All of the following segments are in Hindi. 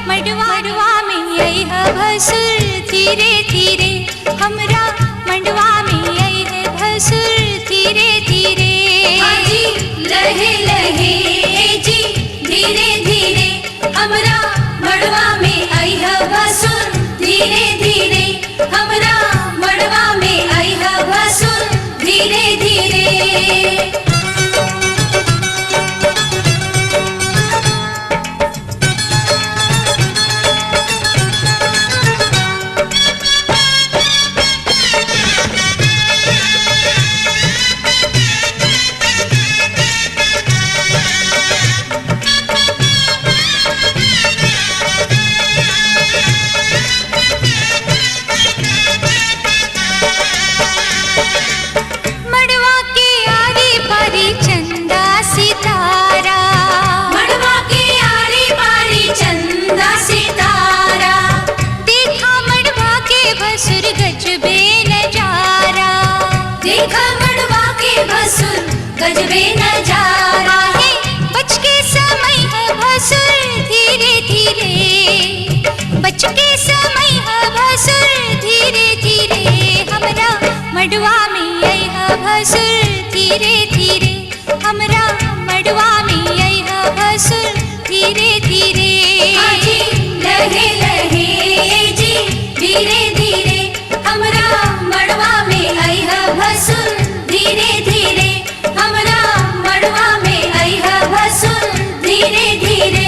मड़वा में आई है भसुर धीरे धीरे, हमरा मंडवा में आई है भसुर धीरे धीरे। हाँ जी लहे लहे जी धीरे धीरे, हमरा मड़वा में आई है भसुर धीरे धीरे, हमरा मड़वा में आई है भसुर धीरे धीरे। गजबे नजारा है, बच के समय है भसुर धीरे धीरे, बच के समय है भसुर धीरे धीरे, हमरा मड़वा में आई है भसुर धीरे धीरे, हमरा मड़वा में आई है भसुर धीरे धीरे। हाँ जी लहे लहे जी धीरे धीरे, हमरा मड़वा में आई है भसुर धीरे धीरे, हमरा मड़वा में आई है भसुर धीरे धीरे।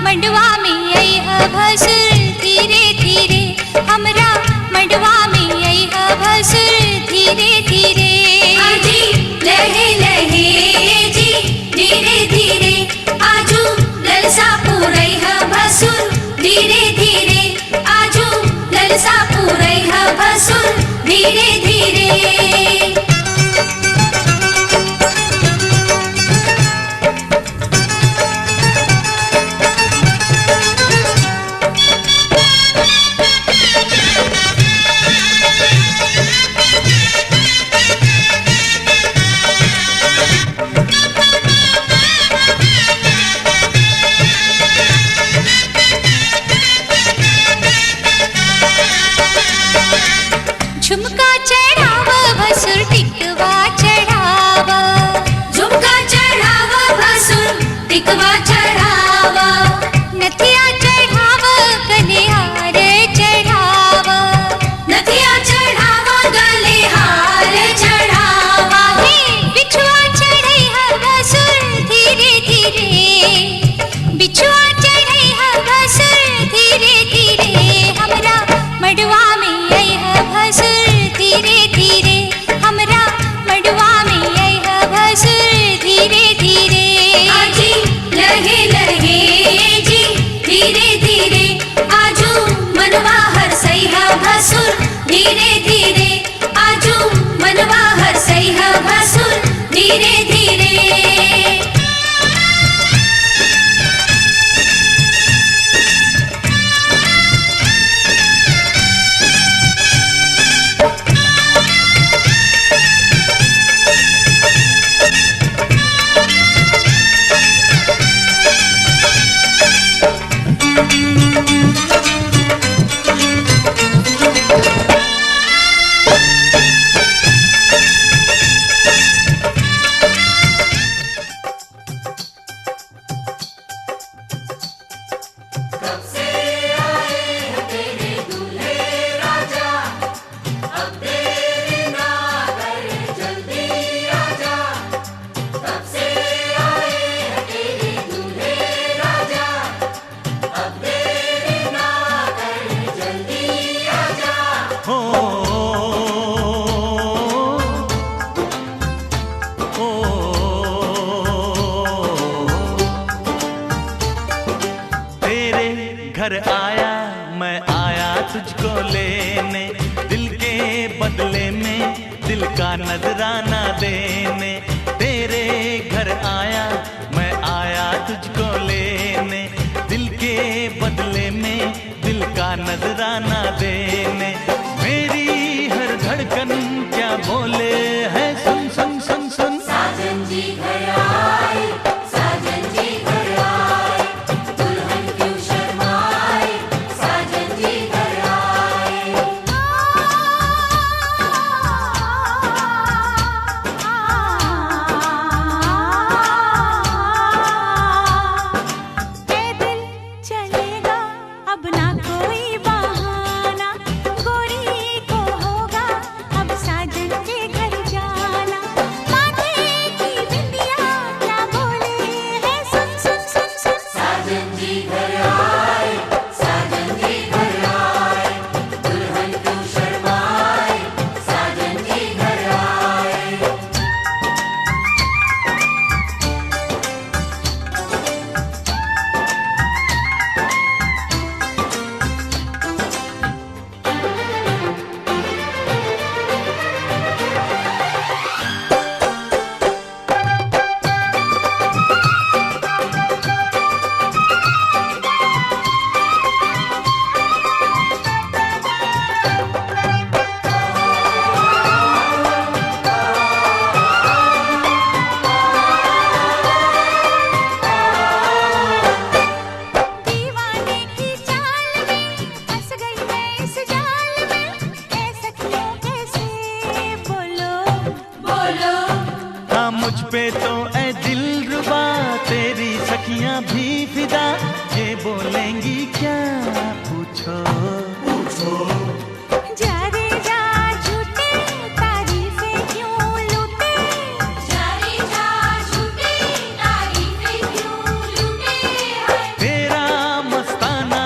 मड़वा में आई है भसुर धीरे धीरे, हमरा मड़वा में आई है भसुर धीरे धीरे। हाँ जी लहे लहे जी धीरे धीरे, आजू ललसा पूरई है भसुर धीरे धीरे, आजू ललसा पूरई है भसुर धीरे धीरे। झुमका चढ़ावा भसुर टिकवा चढ़ावा, झुमका चढ़ावा भसुर टिकवा चढ़ावा, नथिया चढ़ावा गले हार चढ़ावा, नथिया चढ़ावा गले हार चढ़ावा, बिछुआ चढ़ई है भसुर धीरे धीरे, बिछुआ चढ़ई है भसुर धीरे धीरे, हमरा मड़वा में आई है भसुर धीरे धीरे, हमरा मड़वा में आई है भसुर धीरे धीरे। हाँ जी लहे लहे जी धीरे धीरे, आजू मनवा हरसई है भसुर धीरे धीरे, आजू मनवा हरसई है भसुर धीरे धीरे। कब से आए हैं तेरे दूल्हे राजा, अब देरी ना कर जल्दी आजा। कब से आए हैं तेरे दूल्हे राजा, अब देरी ना कर जल्दी आजा। हो तेरे घर आया मैं आया तुझको लेने, दिल के बदले में दिल का नजराना देने। तेरे घर आया मैं आया तुझको लेने, दिल के बदले में दिल का नजराना देने। मेरी हर धड़कन क्या बोले है सुन सुन सुन सुन। साजन जी घर आए, साजन जी घर आए, दुल्हन क्यों शर्माए, साजन जी घर आए। पैदल चलेगा अब ना कोई बहाना, गोरी को होगा अब साजन के घर जाना। माथे की बिंदिया क्या बोले है सुन सुन सुन सुन। साजन जी घर आए, साजन जी घर आए, दुल्हन क्यों शर्माए, साजन जी घर आए। दीवाने की चाल में फंस गई मैं इस जाल में, ऐ सखियों कैसे बोलो बोलो हाँ मुझ पे तो ऐ दिलरुबा तेरी सखियां भी फिदा, ये बोलेंगी क्या पूछो। जा रे जा झूठे तारीफें क्यों लूटे, जारी जा झूठी तारीफें क्यों लूटे हैं। तेरा मस्ताना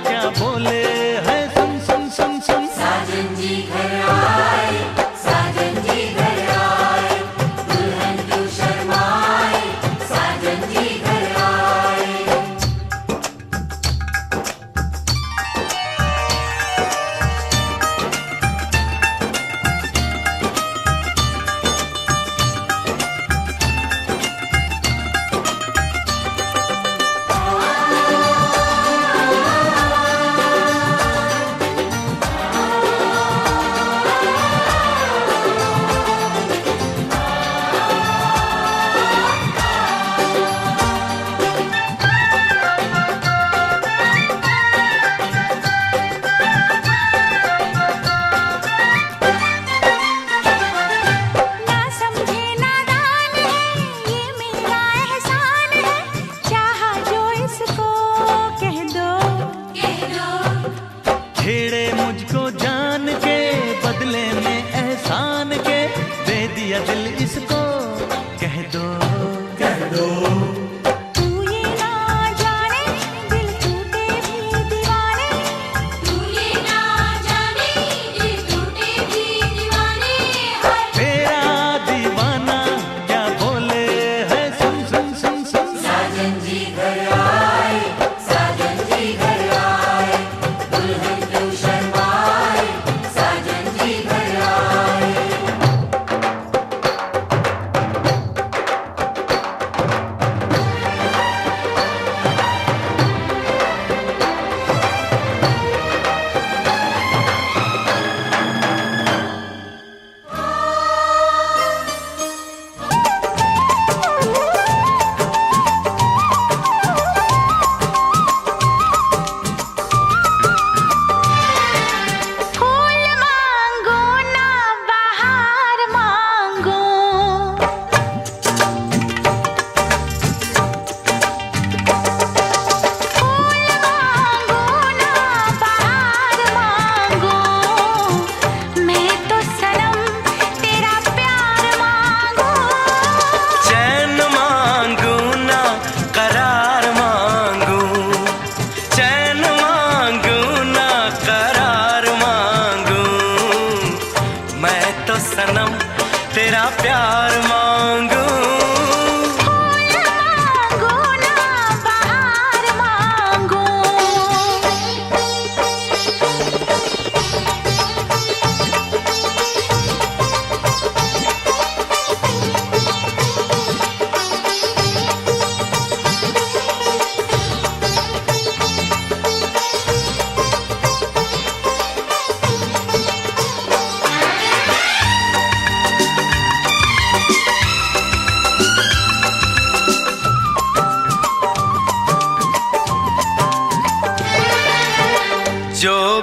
क्या बोले है सुन सुन सुन सुन। साजन जी घर आए, साजन जी घर आए, दुल्हन क्यों शर्माए, साजन जी घर आए।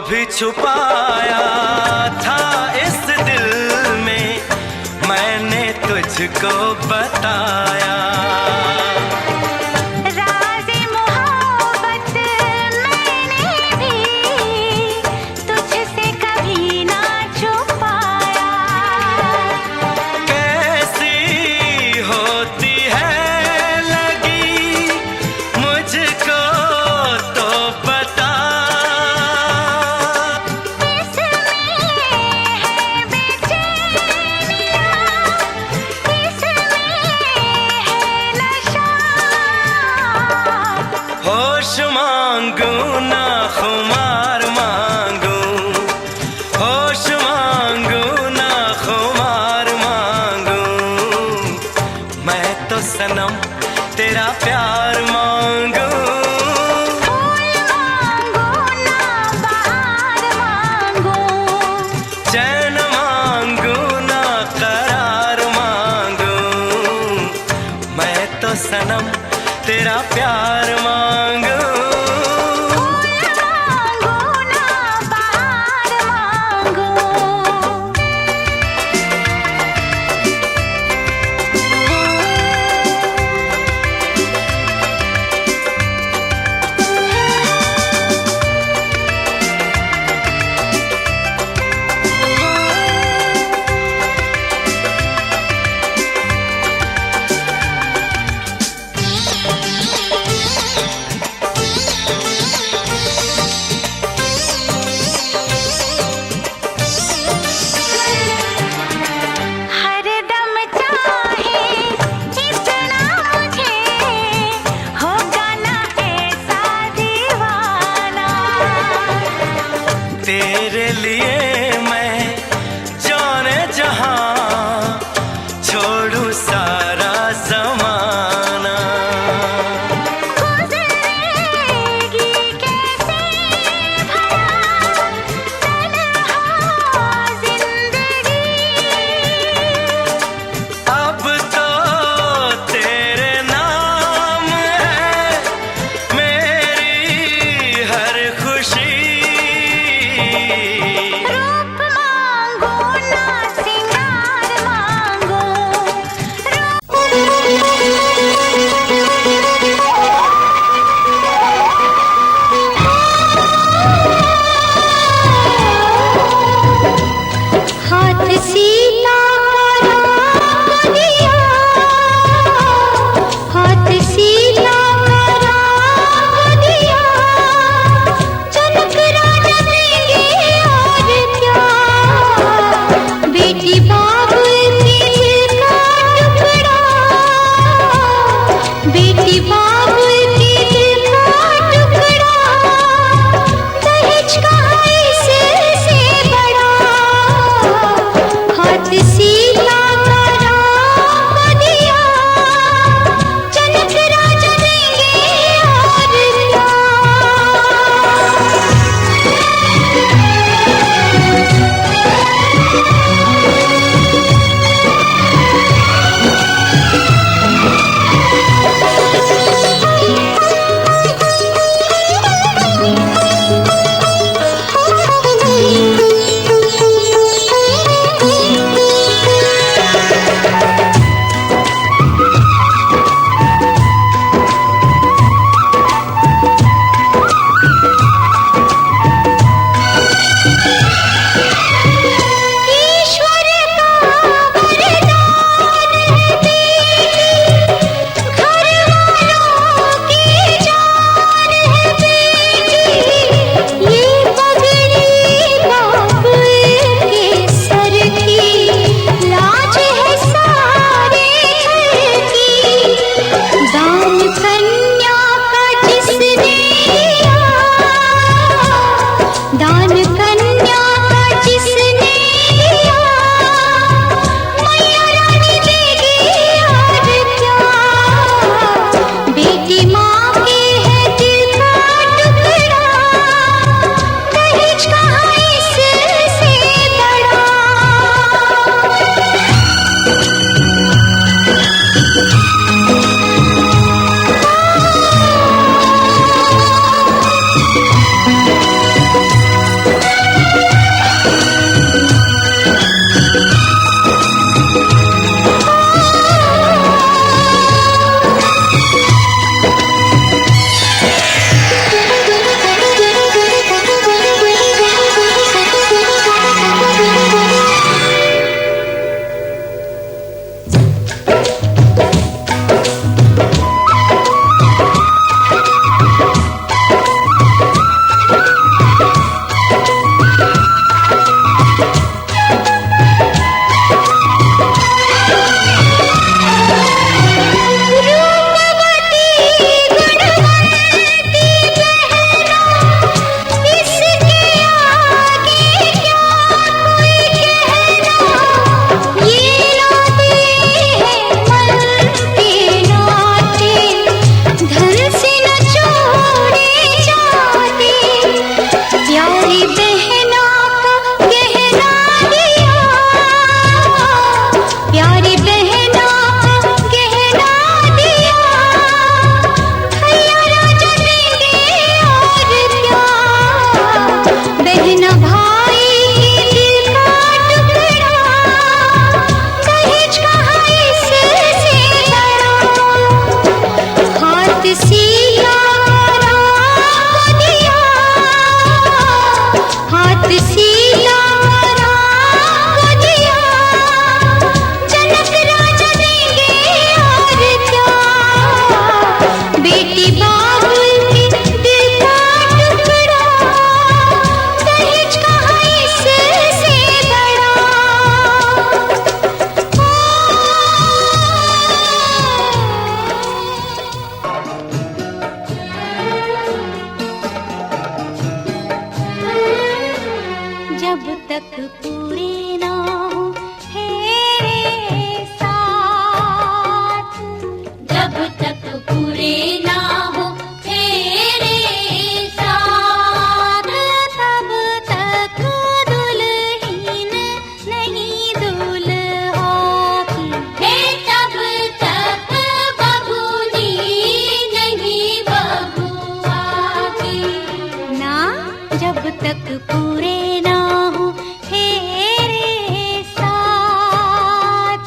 भी छुपाया था इस दिल में मैंने तुझको बताया। राज़े मोहब्बत मैंने भी तुझसे कभी ना छुपाया। कैसी होती है लगी मुझको तो बता। होश मांगू ना खुमार मांगू, होश मांगू ना खुमार मांगू, मैं तो सनम तेरा प्यार मांगू। फूल मांगो ना बहार मांगो, चैन मांगू ना करार मांगू, मैं तो सनम तेरा प्यार मांगू। फूल मांगो ना बहार मांगो। हरदम चाहे इतना मुझे होगा ना ऐसा दीवाना। तेरे लिए मैं जाने जहां छोड़ू सारा जमाना। गुज़रेगी कैसे भला तन्हा ज़िंदगी। अब तो तेरे नाम है मेरी हर खुशी। रो तक पूरे ना हो तेरे साथ, जब तक पूरे ना हो तेरे साथ, तब तक दुल्हन नहीं दूल्हा की, हे तब तक बबूनी नहीं बबुआ की। ना जब तक पूरे ना हो तेरे साथ।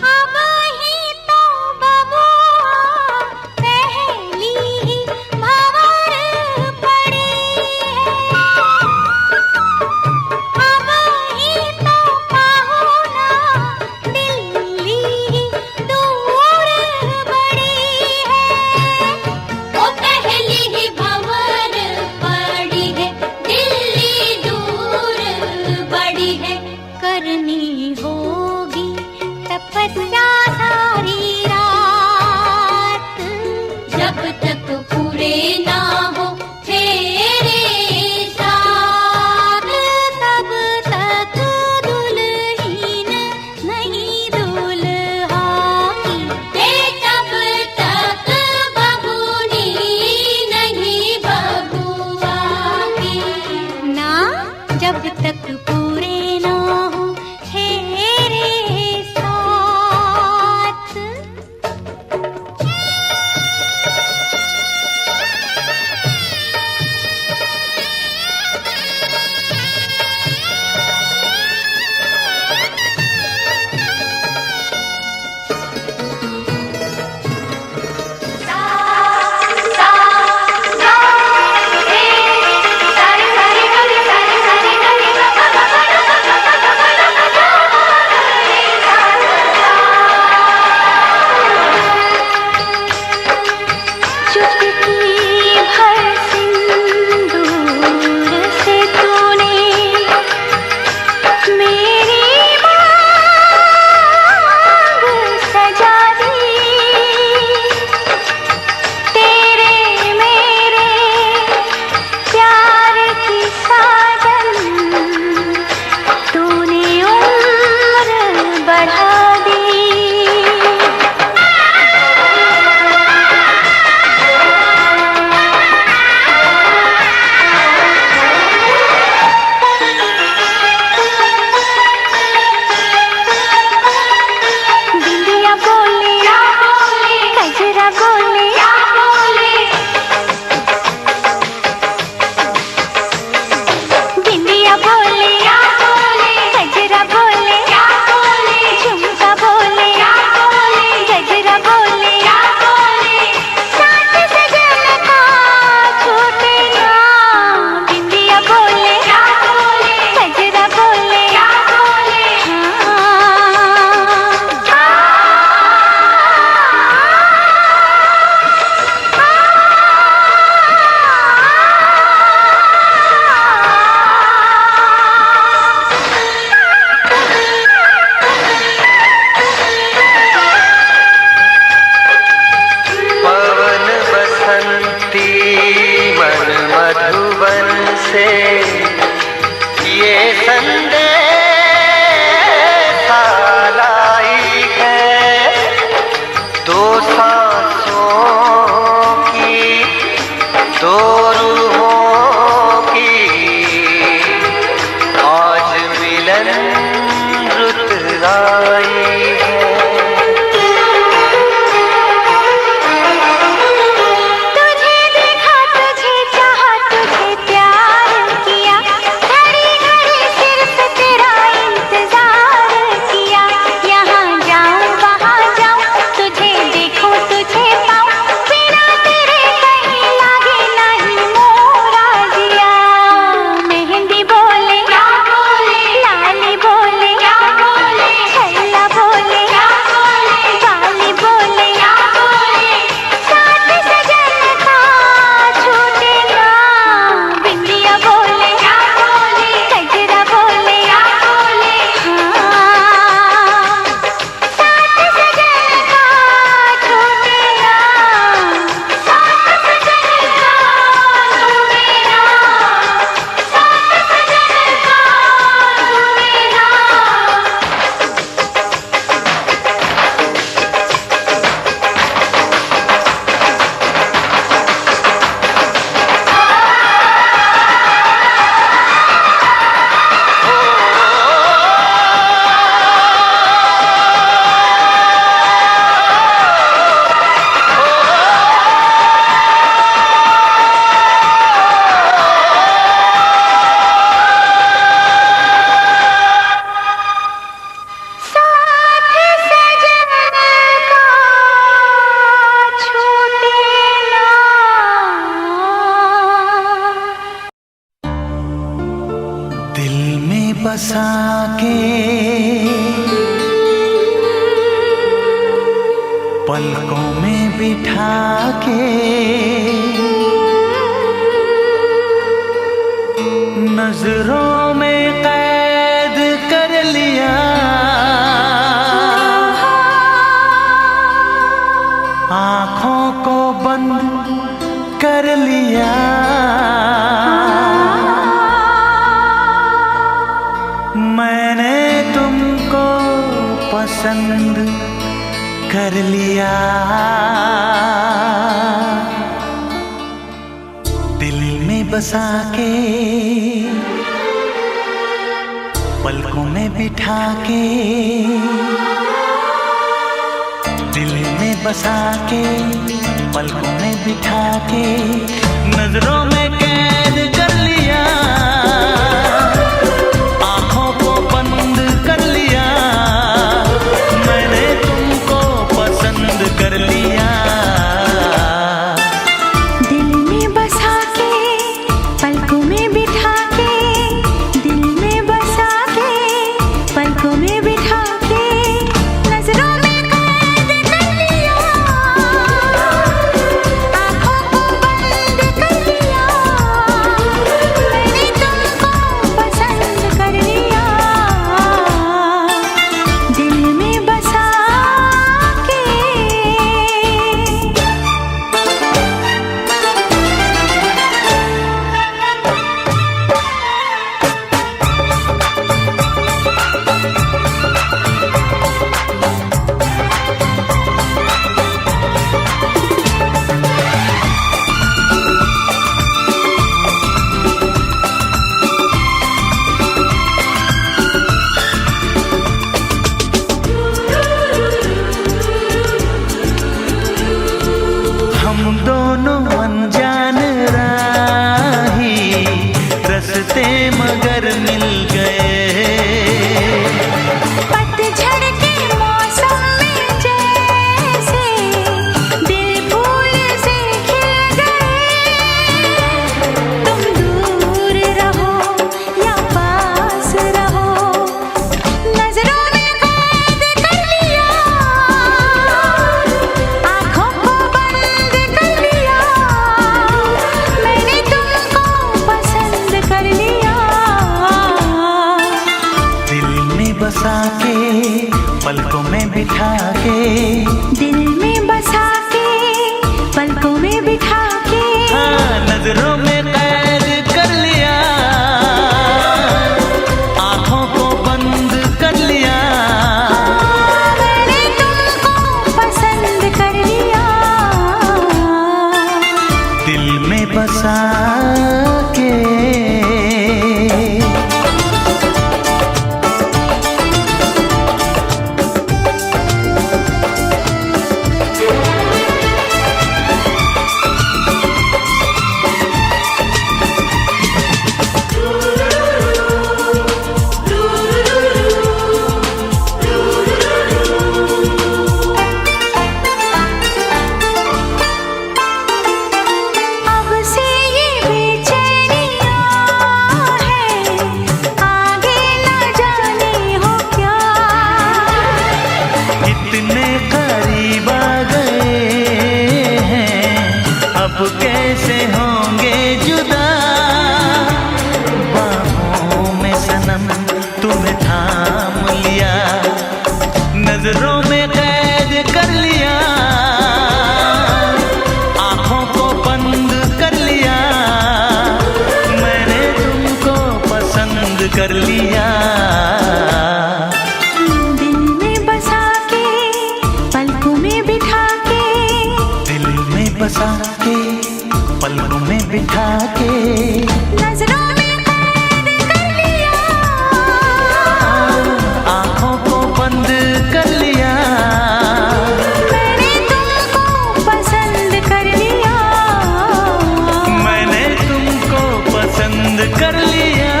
अब ही तो बबुआ पहली ही भंवर पड़ी है, अब ही तो पाहुना दिल्ली ही दूर बड़ी है। वो पहली ही भंवर पड़ी है, दिल्ली दूर बड़ी है। करनी होगी तपस्या सारी रात, जब तक पूरे ना हो तेरे साथ, तब तक दुल्हन नहीं दूल्हा की, हे तब तक बबूनी नहीं बबुआ की। ना जब तक पूरे ना हो तेरे साथ। चुटकी भर सिंदूर से तूने मेरी मांग सजा दी, तेरे मेरे प्यार की साजन तूने उम्र बढ़ा दी। बिंदिया बोले कजरा बोले, बिंदिया बोले कजरा बोले, झुमका बोले गजरा बोले, साथ सजन का छूटे ना। बिंदिया बोले कजरा बोले, पवन बसंती मन मधुबन से ये संदेश लाई है, दो सांसों की दो रूहों की आज मिलन रुत आई है। तुझे देखा तुझे चाहा तुझे प्यार किया, घड़ी घड़ी सिर्फ तेरा इंतजार किया। यहाँ जाऊं वहाँ जाऊं तुझे देखूं तुझे पाऊं, बिना तेरे कहीं लागे नहीं मोह। बसा के पलकों में बिठा के नजरों में कैद कर लिया, आँखों को बंद कर लिया। मैंने तुमको पसंद कर लिया। दिल में बसा के पलकों में बिठा के, दिल में बसा के पलकों में बिठा के नजरों में कैद कर लिया, आँखों को बंद कर लिया। मैंने तुमको पसंद कर लिया। दिल में बसा के पलकों में बिठा के, दिल में बसा के पलकों में बिठा के नजरों में कैद कर लिया, आँखों को बंद कर लिया। मैंने तुमको पसंद कर लिया। दिल में बसा के। हम दोनों अनजान राही रस्ते मगर मिल गए। पतझड़ के मौसम में जैसे दिल फूल से खिल गए। तुम दूर रहो या पास रहो, नजरों में कैद कर लिया, आँखों को बंद कर लिया। मैंने तुमको पसंद कर लिया। दिल में बसा के पलकों में बिठा के, दिल में बसा के पलकों में बिठा के हाँ, नजरों में कैद कर लिया, आँखों को बंद कर लिया। मैंने तुमको पसंद कर लिया। दिल में बसा के। अब से ये बेचैनियाँ हैं, आगे न जाने हो क्या। इतने करीब आ गए हैं, अब कैसे होंगे जुदा। बाहों में सनम तुम्हें थाम लिया, नजरों में कैद कर लिया, आँखों को बंद कर लिया। मैंने तुमको पसंद कर लिया। दिल में बसा के पलकों में बिठा के, दिल में बसा के पलकों में बिठा के नजरों में कैद कर लिया, आँखों को बंद कर लिया। मैंने तुमको पसंद कर लिया। मैंने तुमको पसंद कर लिया।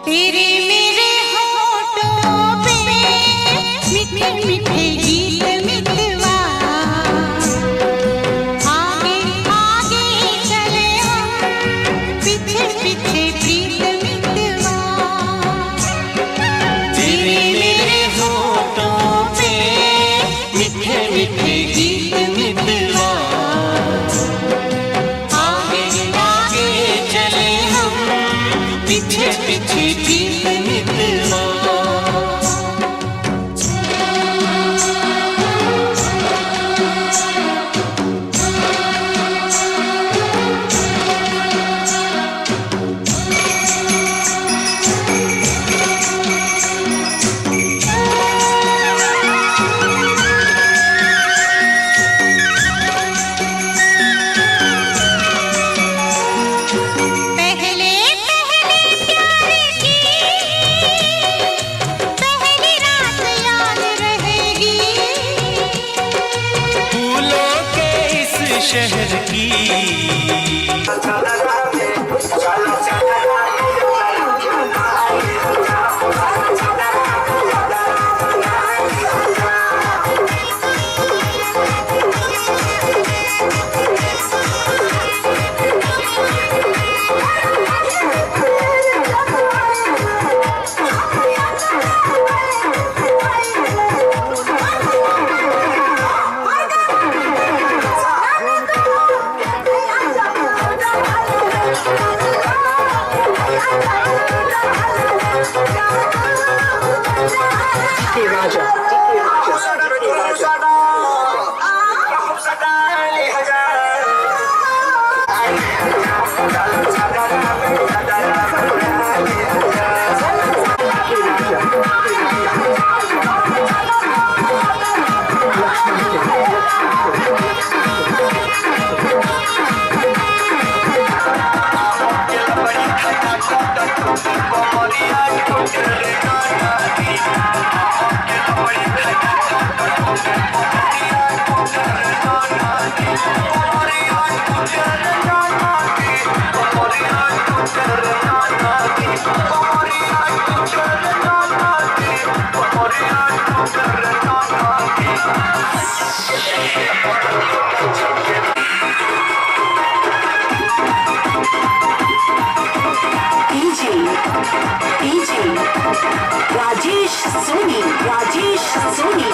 तेरे मेरे होठों पे मीठे मीठे गीत मितवा, आगे आगे चले हम पीछे पीछे प्रीत मितवा। तेरे मेरे होठों पे मीठे मीठे गीत मितवा, आगे आगे चले हम पीछे पीछे प्रीत मितवा। पहले पहले प्यार की पहली रात याद रहेगी, फूलों के इस शहर की राजेश सोनी, राजेश सोनी।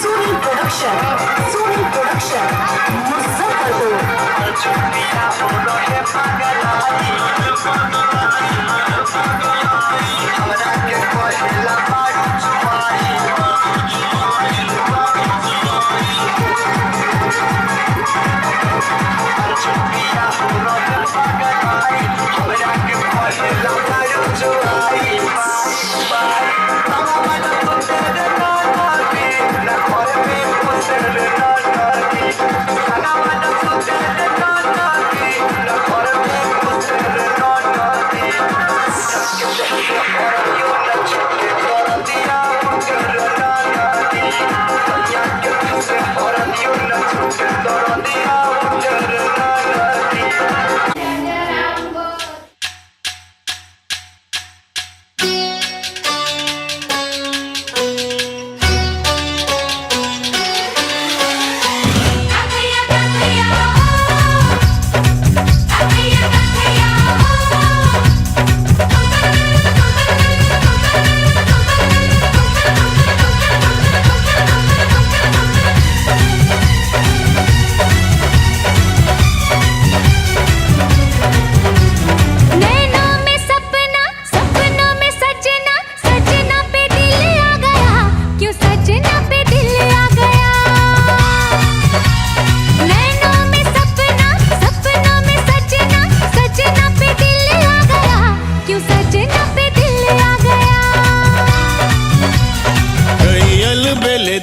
Soni production, Soni production Muzaffarpur.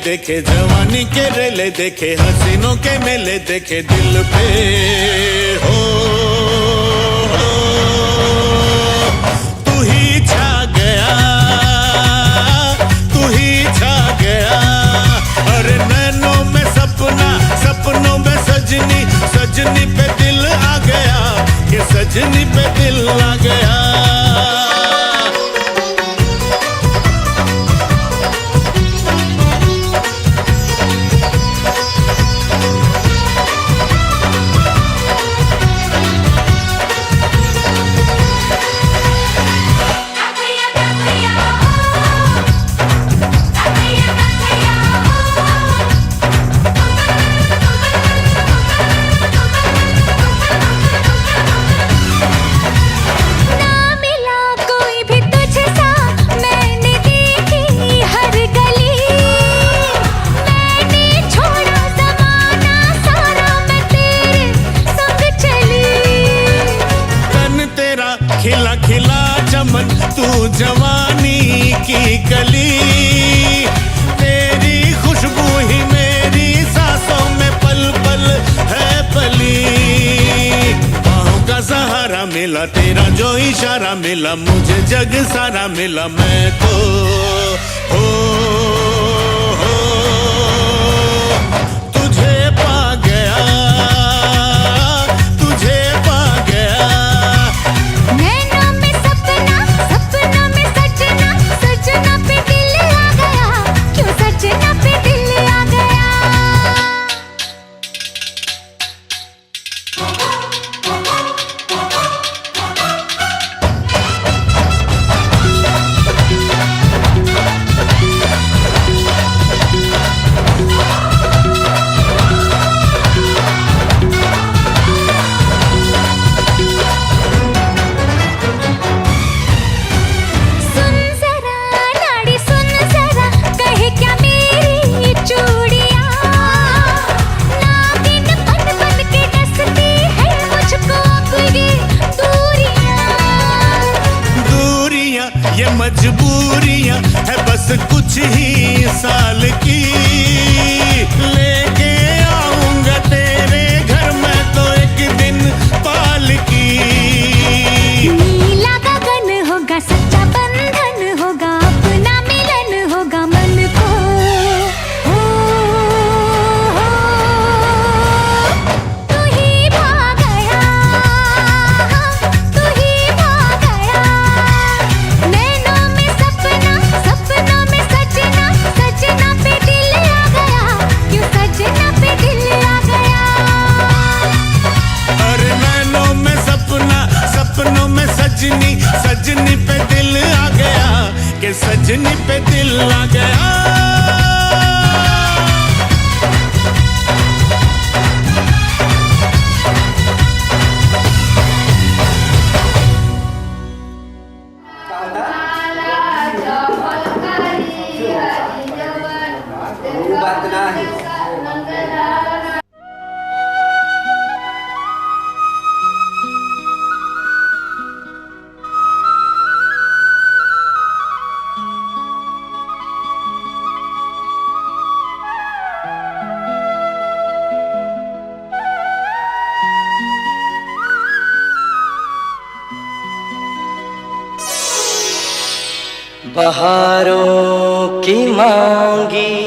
देखे जवानी के रेले देखे हसीनों के मेले देखे दिल पे हो तू ही छा गया तू ही छा गया अरे नैनों में सपना सपनों में सजनी सजनी पे दिल आ गया ये सजनी पे दिल आ गया खिला खिला चमन तू जवानी की कली तेरी खुशबू ही मेरी सांसों में पल पल है पली बाहों का सहारा मिला तेरा जो इशारा मिला मुझे जग सारा मिला मैं तो हो तुझे पा गया तुझे पा गया नैनों में सपना सपनों में सजना सजना पे दिल आ गया क्यों सजना पे दिल आ गया ये मजबूरियां है बस कुछ ही साल की लेके आऊंगा तेरे घर में तो एक दिन पालकी नीला गगन होगा सच्चा बंधन होगा अपना मिलन होगा मन को तू ही भा गया तू ही भा गया नैनों में सपना सपनों में सजना सजना पे दिल आ गया क्यों सजना पे दिल आ गया अरे नैनों में सपना सपनों में सजनी सजनी पे दिल आ गया कि सजनी पे दिल आ गया बहारों की मांगी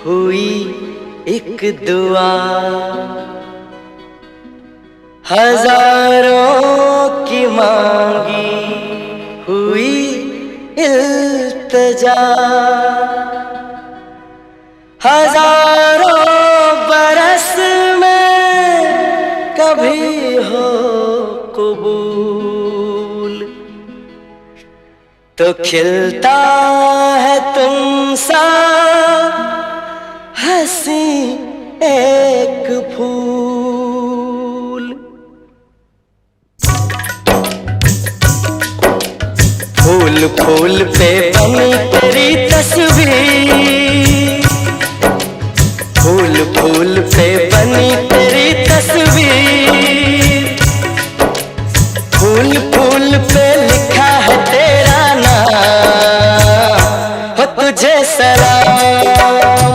हुई एक दुआ हजारों की मांगी हुई इल्तिजा हजारों बरस में कभी हो कबूल तो खिलता है तुमसा हंसी एक फूल फूल फूल पे बनी तेरी तस्वीर फूल फूल पे बनी तेरी तस्वीर फूल फूल पे लिखा है तेरा नाम हो तुझे सलाम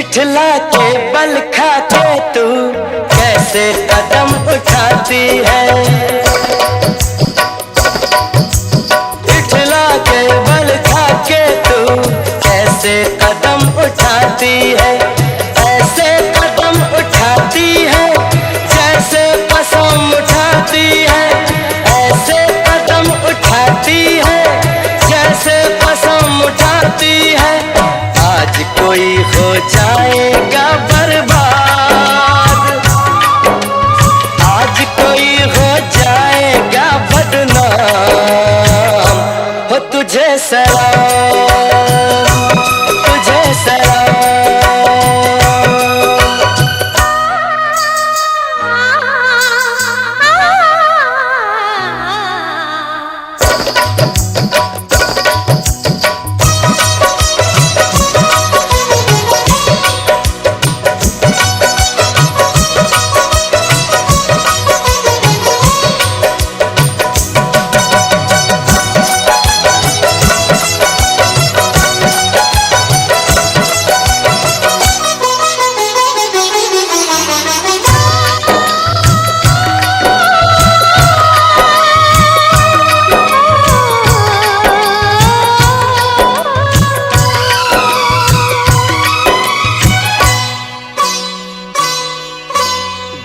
इठला के बल खा के तू कैसे कदम उठाती है, इठला के बल खा के तू कैसे कदम उठाती है, ऐसे कदम उठाती है जैसे कसम उठाती है, ऐसे कदम उठाती है जैसे कसम उठाती है। आज कोई हो जाएगा बर्बाद, आज कोई हो जाएगा बदनाम, हो तुझे सलाम, तुझे सलाम।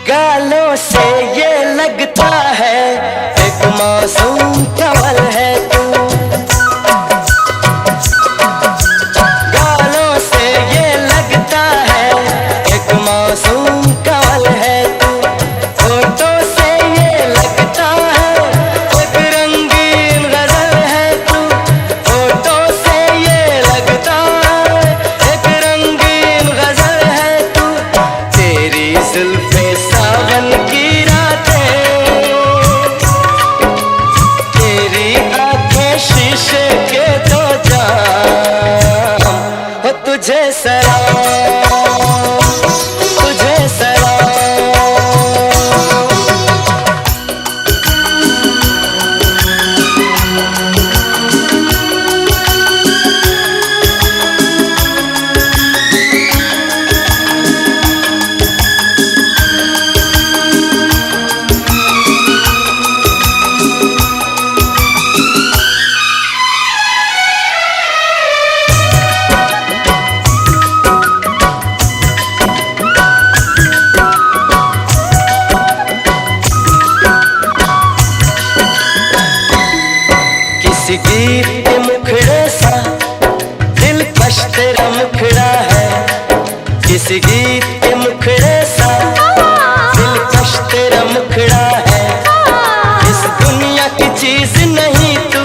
गालों से ये लगता है एक मासूम कंवल है तू, गालों से ये लगता है एक मासूम कंवल है तू, होठों से ये लगता है एक रंगीन गजल है तू, होठों से ये लगता है एक रंगीन गजल है तू। तेरी जुल्फे सावन की रातें, तेरी आंखें शीशे के दो जाम, हो तुझे सलाम, तुझे सलाम। किसी गीत के मुखड़े सा दिलकश तेरा मुखड़ा है, किसी गीत के मुखड़े सा दिलकश तेरा मुखड़ा है। इस दुनिया की चीज नहीं तू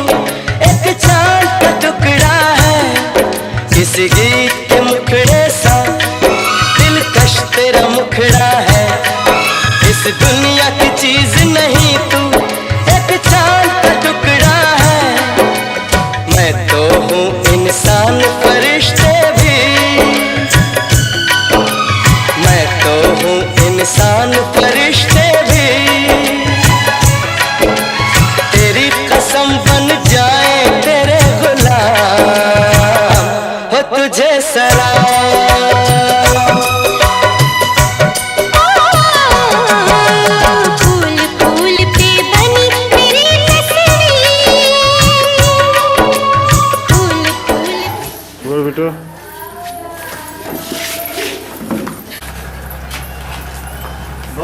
एक चांद का टुकड़ा है, किसी गीत के मुखड़े सा दिलकश तेरा मुखड़ा है। इस दुनिया की चीज नहीं तू एक चांद का टुकड़ा है। मैं तो हूँ इंसान फरिश्ते भी, मैं तो हूँ इंसान फरिश्ते भी, तेरी कसम बन जाए तेरे गुलाम, हो तुझे सलाम। फूल फूल पे बनी मेरी तस्वीर, फूल फूल बोल बेटो। ओ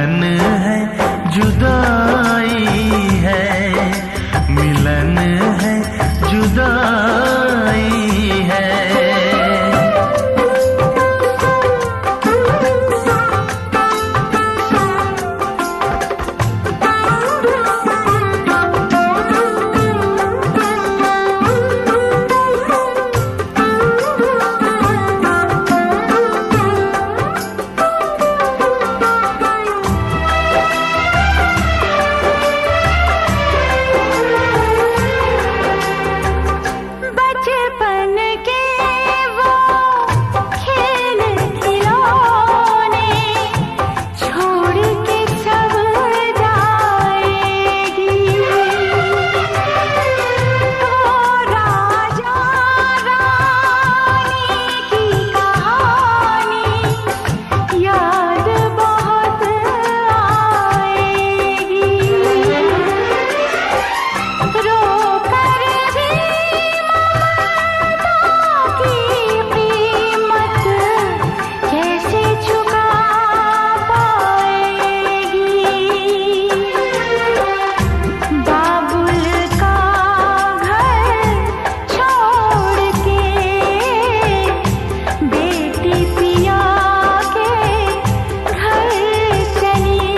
मिलन है जुदाई है, मिलन है जुदाई है। बचपन के वो खेल खिलौने छोड़ के सब जाएगी, वो राजा रानी की कहानी याद बहुत आएगी। रो कर भी की कीमत कैसे चुका पाएगी। बाबुल का घर छोड़ के बेटी पिया के घर चली,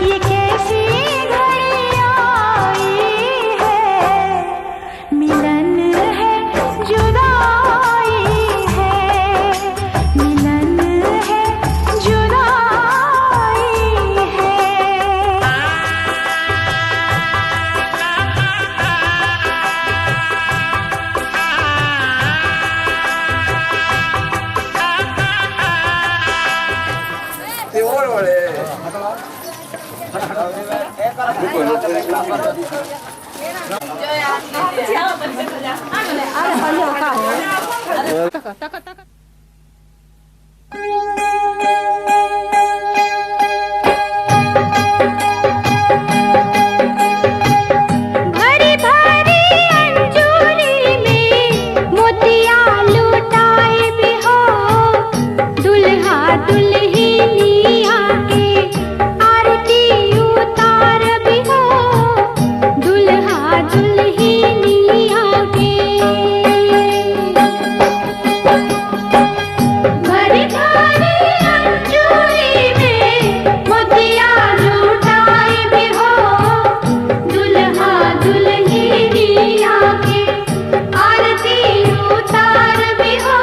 ये कैसी घड़ी आई है। मिलन है जुदाई है, मिलन है जुदाई है। भरी भरी अंजूरी में मोतिया लुटाए भी हो, दुल्हा दुल्हनिया के आरती उतार भी हो, दुल्हा दुल्हनिया के। भरी भरी अंजूरी में मोतिया लुटाए भी हो, दुल्हा दुल्हनिया के आरती उतार भी हो,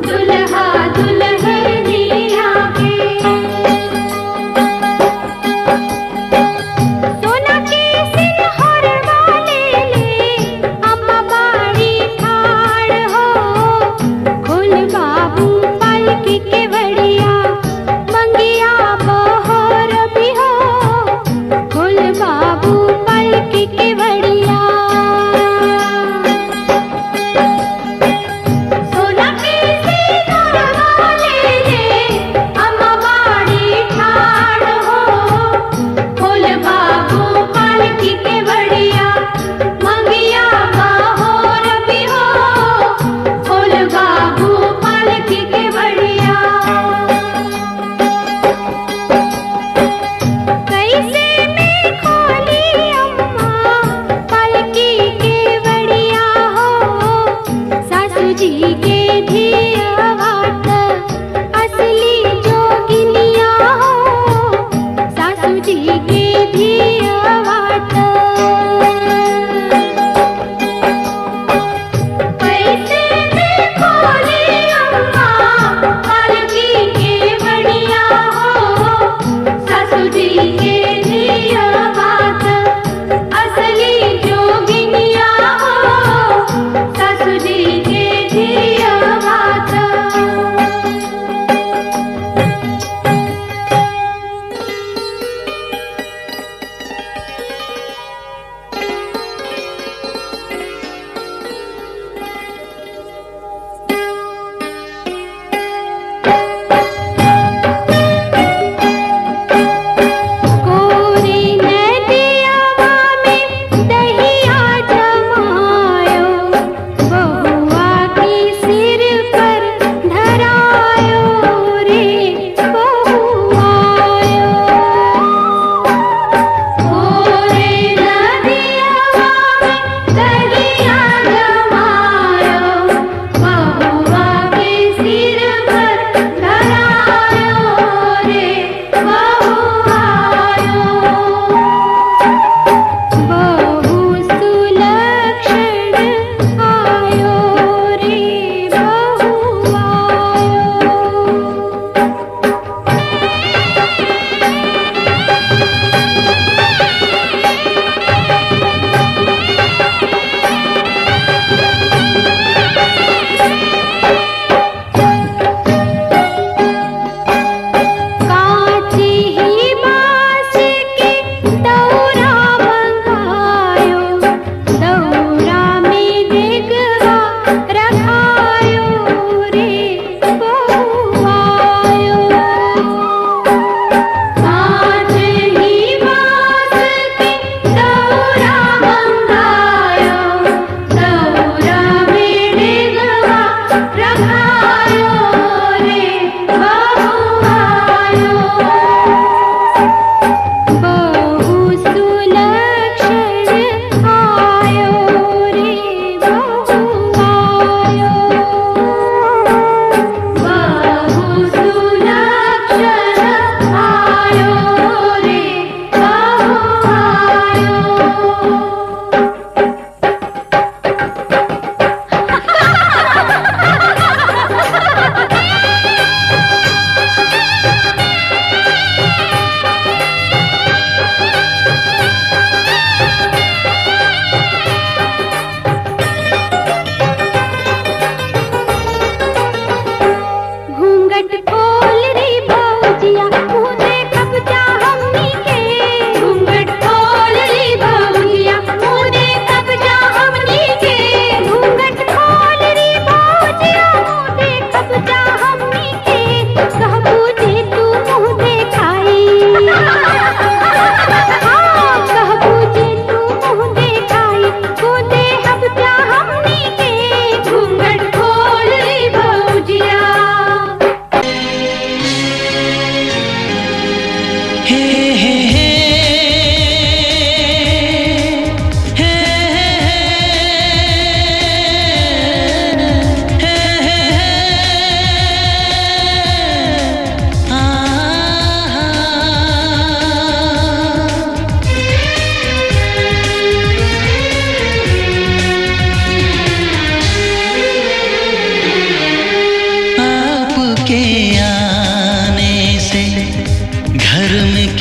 दुल्हा दुल्हनिया के। सोना के सिरहर वाले ले अम्मा बाड़ी ठाड़ हो, खोल बाबू पालकी के बढ़िया मंगिया बहोर भी हो, खोल बाबू पालकी के बढ़िया। सोना के सिरहर वाले ले अम्मा बाड़ी ठाड़ हो, खोल बाबू पालकी के बढ़िया मंगिया बहोर भी हो, खोल बाबू पालकी के बढ़िया। कैसे में खोली अम्मा पालकी के बढ़िया हो, सासू जी के धिया वाट असली जोगिनिया हो, सासू जी के धिया वाट। कैसे में खोली अम्मा पालकी के बढ़िया हो, सासू जी के धिया वाट असली जोगिनिया हो, सासू जी के धिया वाट।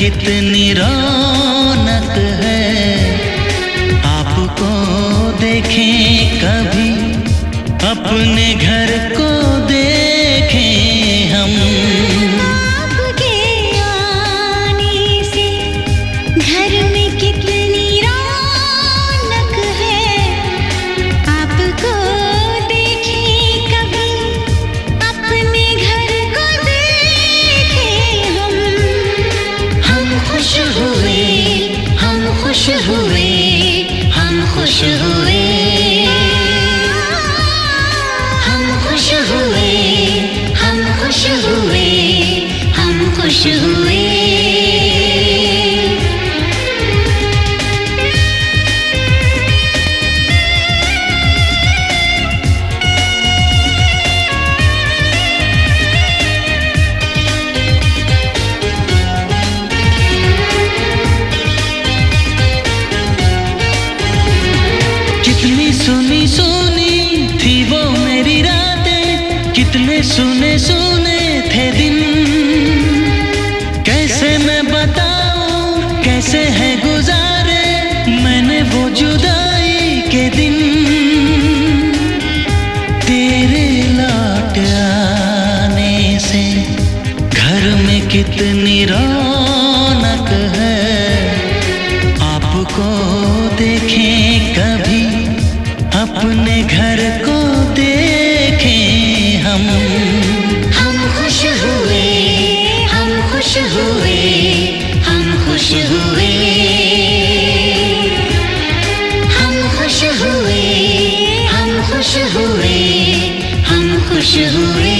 कितनी रौनक है, आपको देखें कभी, अपने घर को देखें हम। आपके आने से घर में कितनी रौनक है, आपको देखें कभी, अपने घर को देखें हम। हम खुश हुए, हम खुश हुए, हम खुश हुए, हम खुश हुए, हम खुश हुए, हम खुश हुए। कितनी सुनी सुनी थी वो मेरी रातें, कितने सुने सुने थे दिन। कैसे मैं बताऊं कैसे है गुजारे मैंने वो जुदाई के दिन। तेरे लौट आने से घर में कितनी रौनक है, आपको देखें कभी, अपने घर को देखें हम। हम खुश हुए, हम खुश हुए, हम खुश हुए, हम खुश हुए, हम खुश हुए, हम खुश हुए।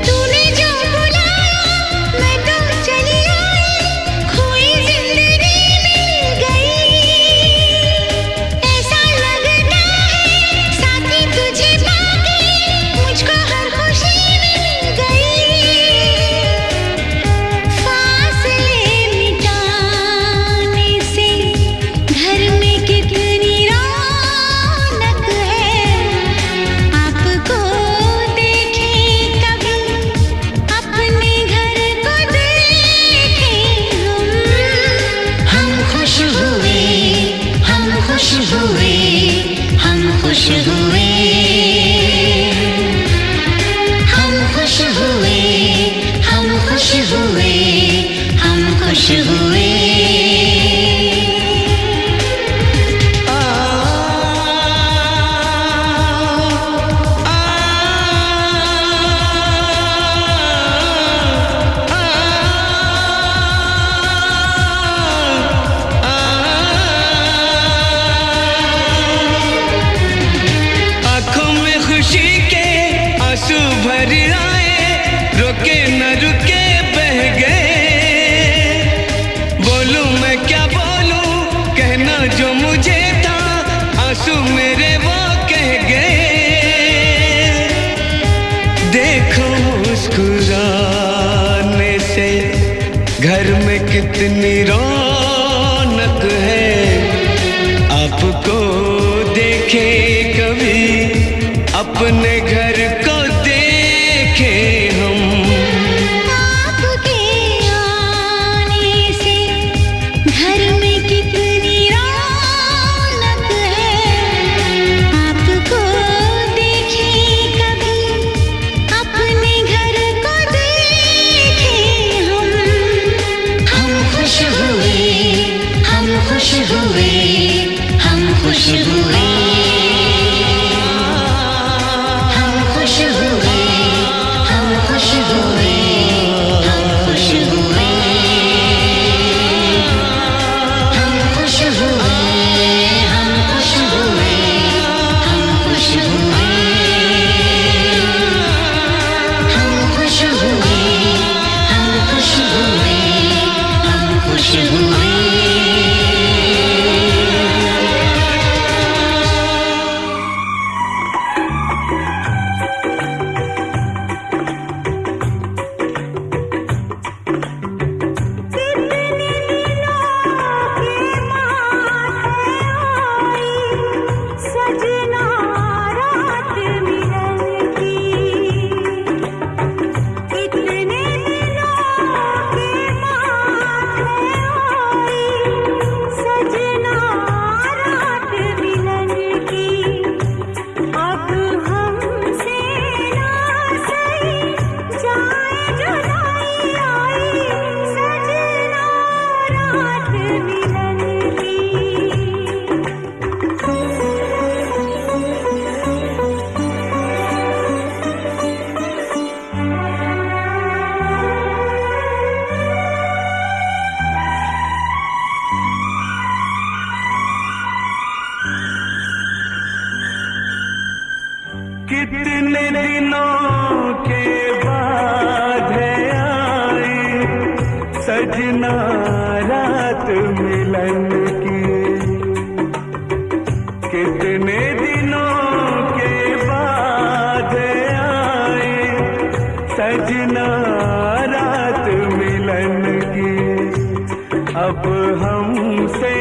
तूने जो बुलाया मैं तो चली आई, खोई जिंदगी मिल गई। ऐसा लगता है साथी तुझे पाके मुझको हर खुशी मिल गई। फासले मिटाने से घर में कितनी रौनक है, आपको देखें कभी, अपने घर को देखें हम। हम खुश हुए, हम खुश हुए, हम खुश हुए, हम खुश हुए, हम खुश हुए, हम खुश हुए। आँखों में खुशी के आंसू भर आए, रुके न रुके बह गए। बोलूं मैं क्या बोलूं, कहना जो मुझे था, आंसू मेरे वो कह गए। देखो मुस्कुराने से घर में कितनी रौनक है, आपको देखे कभी, अपने घर को देखें हम। आपके आने से घर में कितनी रौनक है, आपको देखें कभी, अपने घर को देखें हम। हम खुश हुए, कितने दिनों के बाद है आई सजना रात मिलन की। कितने दिनों के बाद है आई सजना रात मिलन की। अब हमसे